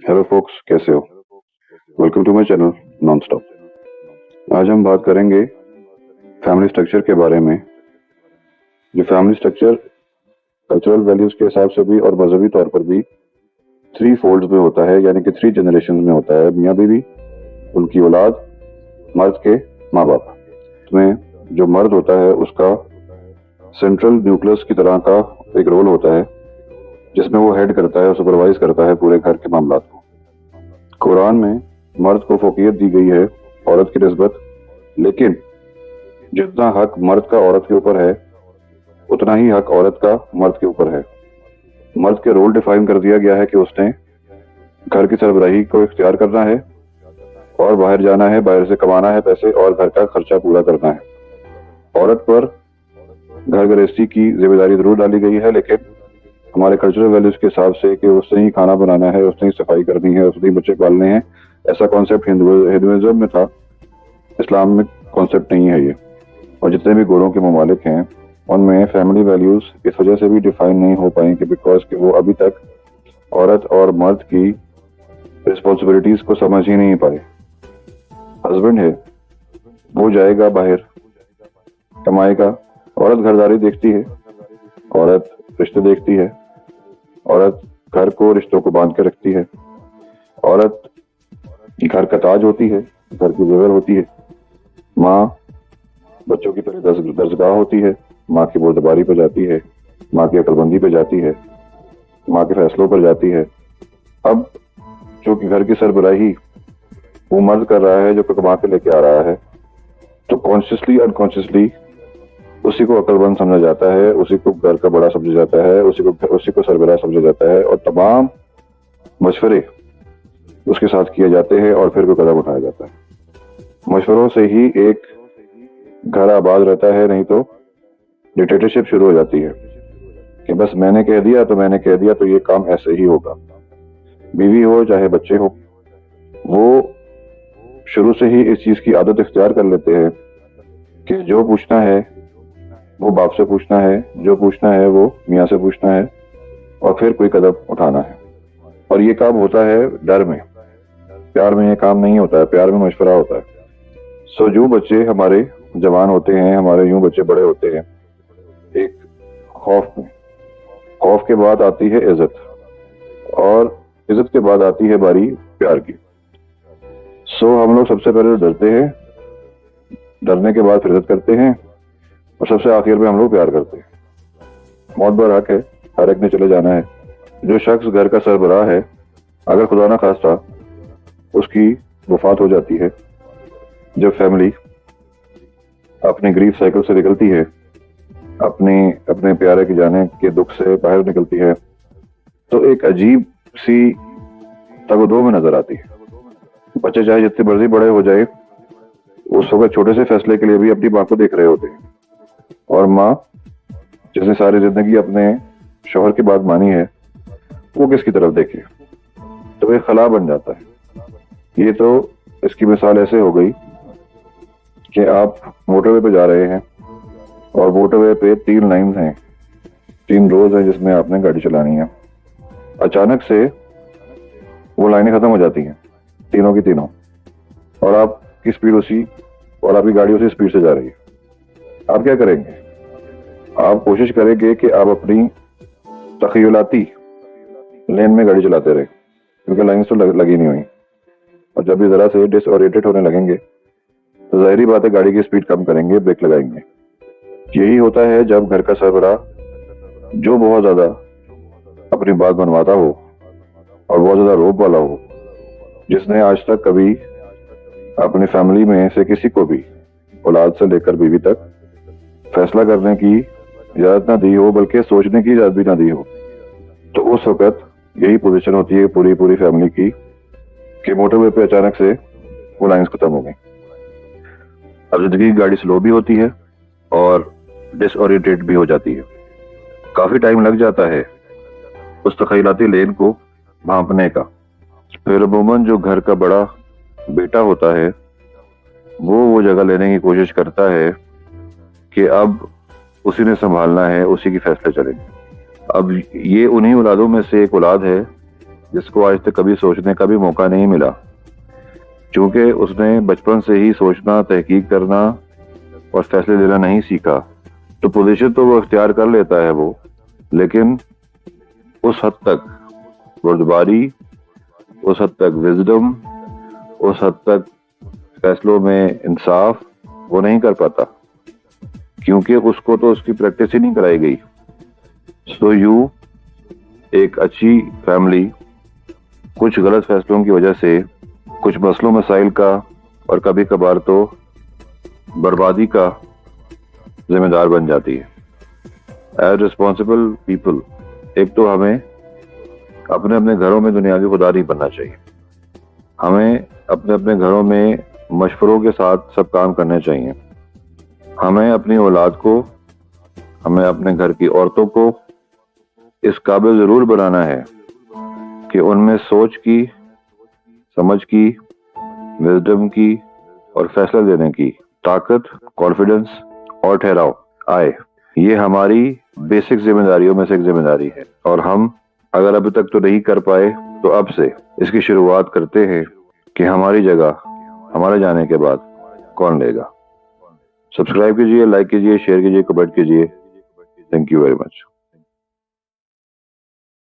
Hello folks, कैसे हो? Welcome to my channel non stop. आज हम बात करेंगे फैमिली स्ट्रक्चर के बारे में। जो फैमिली स्ट्रक्चर कल्चरल वैल्यूज के हिसाब से भी और मजहबी तौर पर भी 3 फोल्ड्स में होता है, यानी कि 3 जनरेशन में होता है। मियाँ बीवी, उनकी औलाद, मर्द के माँ बाप। इसमें जो मर्द होता है उसका सेंट्रल न्यूक्लियस की तरह का एक रोल होता है, जिसमें वो हेड करता है, सुपरवाइज करता है पूरे घर के मामलात को। कुरान में मर्द को फौकियत दी गई है औरत की निस्बत, लेकिन जितना हक मर्द का औरत के ऊपर है उतना ही हक औरत का मर्द के ऊपर है। मर्द के रोल डिफाइन कर दिया गया है कि उसने घर की सरबराही को इख्तियार करना है और बाहर जाना है, बाहर से कमाना है पैसे और घर का खर्चा पूरा करना है। औरत पर घर गृहस्थी की जिम्मेदारी जरूर डाली गई है, लेकिन हमारे कल्चरल वैल्यूज के हिसाब से कि उसने ही खाना बनाना है, उसने ही सफाई करनी है, उसने ही बच्चे पालने हैं, ऐसा कॉन्सेप्ट हिंदुइज्म में था। इस्लाम में कॉन्सेप्ट नहीं है ये। और जितने भी गोरों के ममालिक हैं उनमें फैमिली वैल्यूज इस वजह से भी डिफाइन नहीं हो पाएंगे बिकॉज कि वो अभी तक औरत और मर्द की रिस्पॉन्सिबिलिटीज को समझ ही नहीं पाए। हस्बैंड है, वो जाएगा बाहर, कमाएगा, औरत घरदारी देखती है, औरत रिश्ते देखती है, औरत घर को रिश्तों को बांध के रखती है, औरत घर का ताज होती है, घर की जेवर होती है, माँ बच्चों की पहले दर्जगाह होती है, माँ की बोलबारी पर जाती है, माँ की अकलमंदी पर जाती है, माँ के फैसलों पर जाती है। अब चूंकि घर की सरबराही वो मर्द कर रहा है जो कमा के लेके आ रहा है, तो कॉन्शियसली अनकॉन्शियसली उसी को अकलमंद समझा जाता है, उसी को घर का बड़ा समझा जाता है, उसी को सरबराह समझा जाता है और तमाम मशवरे उसके साथ किए जाते हैं और फिर कोई कदम उठाया जाता है। मशवरों से ही एक घर आबाद रहता है, नहीं तो डिक्टेटरशिप शुरू हो जाती है कि बस मैंने कह दिया तो ये काम ऐसे ही होगा। बीवी हो चाहे बच्चे हो, वो शुरू से ही इस चीज की आदत इख्तियार कर लेते हैं कि जो पूछना है वो बाप से पूछना है, जो पूछना है वो मियाँ से पूछना है और फिर कोई कदम उठाना है। और ये काम होता है डर में, प्यार में ये काम नहीं होता है। प्यार में मशवरा होता है। सो जो बच्चे हमारे जवान होते हैं, हमारे यूं बच्चे बड़े होते हैं एक खौफ में, खौफ के बाद आती है इज्जत और इज्जत के बाद आती है बारी प्यार की। सो हम लोग सबसे पहले डरते हैं, डरने के बाद फिर इज्जत करते हैं और सबसे आखिर में हम लोग प्यार करते हैं। मौत बर हक है, हर एक ने चले जाना है। जो शख्स घर का सरबराह है, अगर खुदा ना खास्ता उसकी वफात हो जाती है, जब फैमिली अपने ग्रीफ साइकिल से निकलती है, अपने प्यारे के जाने के दुख से बाहर निकलती है, तो एक अजीब सी तगदो में नजर आती है। बच्चे चाहे जितने मर्जी बड़े हो जाए, उस वक्त छोटे से फैसले के लिए भी अपनी माँ को देख रहे होते हैं। और माँ जिसने सारी जिंदगी अपने शौहर की बात मानी है, वो किसकी तरफ देखे, तो एक खला बन जाता है। ये तो इसकी मिसाल ऐसे हो गई कि आप मोटरवे पे जा रहे हैं और मोटरवे पे 3 लाइन हैं, 3 रोज हैं जिसमें आपने गाड़ी चलानी है। अचानक से वो लाइनें खत्म हो जाती हैं, तीनों की तीनों, और आपकी स्पीड और आपकी गाड़ी उसी स्पीड से जा रही है। आप क्या करेंगे? आप कोशिश करेंगे कि आप अपनी तखयलाती लेन में गाड़ी चलाते रहे, क्योंकि लाइन तो लगी नहीं हुई। और जब भी जरा से डिसओरिएंटेड होने लगेंगे तो जाहिर बात है गाड़ी की स्पीड कम करेंगे, ब्रेक लगाएंगे। यही होता है जब घर का सरबराह जो बहुत ज्यादा अपनी बात बनवाता हो और बहुत ज्यादा रोब वाला हो, जिसने आज तक कभी अपनी फैमिली में से किसी को भी, औलाद से लेकर बीवी तक, फैसला करने की इजाजत ना दी हो, बल्कि सोचने की इजाजत भी ना दी हो, तो उस वक्त यही पोजीशन होती है पूरी फैमिली की कि मोटरवे पे अचानक से वो लाइंस खत्म हो गई। अब जिंदगी की गाड़ी स्लो भी होती है और डिसओरिएंटेड भी हो जाती है। काफी टाइम लग जाता है उस तखयलाती लेन को भांपने का। फिर अमूमन जो घर का बड़ा बेटा होता है वो जगह लेने की कोशिश करता है कि अब उसी ने संभालना है, उसी की फैसले चलेंगे। अब ये उन्हीं औलादों में से एक औलाद है जिसको आज तक कभी सोचने का भी मौका नहीं मिला, चूंकि उसने बचपन से ही सोचना, तहकीक करना और फैसले लेना नहीं सीखा। तो पोजीशन तो वो इख्तियार कर लेता है वो, लेकिन उस हद तक बुर्दबारी, उस हद तक विजडम, उस हद तक फैसलों में इंसाफ वो नहीं कर पाता, क्योंकि उसको तो उसकी प्रैक्टिस ही नहीं कराई गई। सो एक अच्छी फैमिली कुछ गलत फैसलों की वजह से, कुछ मसलों मसाइल का और कभी कभार तो बर्बादी का जिम्मेदार बन जाती है। एज रिस्पॉन्सिबल पीपल, एक तो हमें अपने अपने घरों में दुनियावी खुदा नहीं बनना चाहिए। हमें अपने अपने घरों में मशवरों के साथ सब काम करने चाहिए। हमें अपनी औलाद को, हमें अपने घर की औरतों को इस काबिल जरूर बनाना है कि उनमें सोच की, समझ की, विजडम की और फैसला लेने की ताकत, कॉन्फिडेंस और ठहराव आए। ये हमारी बेसिक जिम्मेदारियों में से एक जिम्मेदारी है, और हम अगर अभी तक तो नहीं कर पाए तो अब से इसकी शुरुआत करते हैं कि हमारी जगह हमारे जाने के बाद कौन लेगा। सब्सक्राइब कीजिए, लाइक कीजिए, शेयर कीजिए, कमेंट कीजिए। Thank you very much.